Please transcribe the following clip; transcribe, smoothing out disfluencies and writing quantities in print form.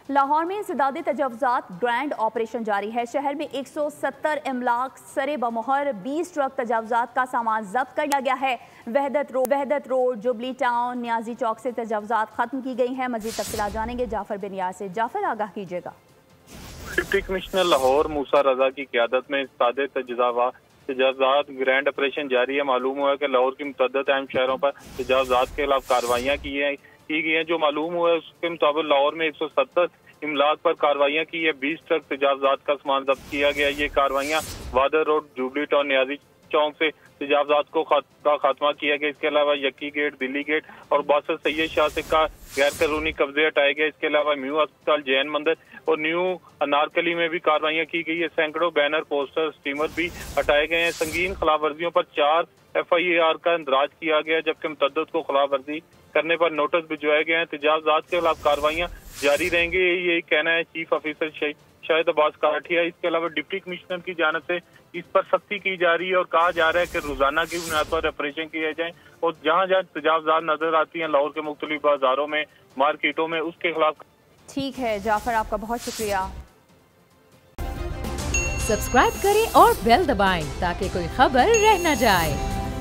लाहौर में इंसदादी तजावुज़ात grand operation जारी है। शहर में 170 इमलाक सरे बमोहर 20 ट्रक तजावुज़ात का सामान जब्त कर लिया गया है। वहदत रोड, जुबली टाउन, नियाजी चौक से तजावुज़ात खत्म की गई हैं। मजीद तफसीलात जानेंगे जाफर बिनियार से। जाफर, आगाह कीजिएगा। डिप्टी कमिश्नर लाहौर मूसा रजा की क़यादत में इंसदादी तजावुज़ात ग्रैंड ऑपरेशन जारी है। मालूम हुआ है कि लाहौर की मुतअद्दिद अहम शहरों पर तजावुज़ात के खिलाफ कार्रवाइयाँ की गई हैं। जो मालूम हुआ है उसके मुताबिक लाहौर में 170 इमलाक पर कार्रवाइयाँ की है। 20 ट्रक तजावुज़ात का सामान जब्त किया गया। ये कार्रवाइयाँ वादर रोड, जुबली टाउन, नियाजी चौक से तजावुज़ात को खात्मा किया गया। इसके अलावा यक्की गेट, दिल्ली गेट और बासत सैयद शाह से का गैर कानूनी कब्जे हटाए गए। इसके अलावा न्यू अस्पताल, जैन मंदिर और न्यू अनारकली में भी कार्रवाइयाँ की गई है। सैकड़ों बैनर, पोस्टर, स्टीमर भी हटाए गए हैं। संगीन खिलाफ वर्जियों पर 4 FIR का इंदराज किया गया, जबकि मुतअद्दिद को खिलाफ वर्जी करने पर नोटिस भिजवाए गए हैं। तजावुज़ात के खिलाफ कार्रवाइयाँ जारी रहेंगी, ये कहना है चीफ ऑफिसर शाहिद अब्बास काठिया। इसके अलावा डिप्टी कमिश्नर की जानिब से इस पर सख्ती की जा रही है और कहा जा रहा है कि रोजाना की बुनियाद पर ऑपरेशन किए जाए और जहाँ जहाँ तजावुज़ात नजर आती हैं लाहौर के मुख्तलिफ बाजारों में, मार्केटों में, उसके खिलाफ। ठीक है जाफर, आपका बहुत शुक्रिया। सब्सक्राइब करें और बेल दबाएं ताकि कोई खबर रह न जाए।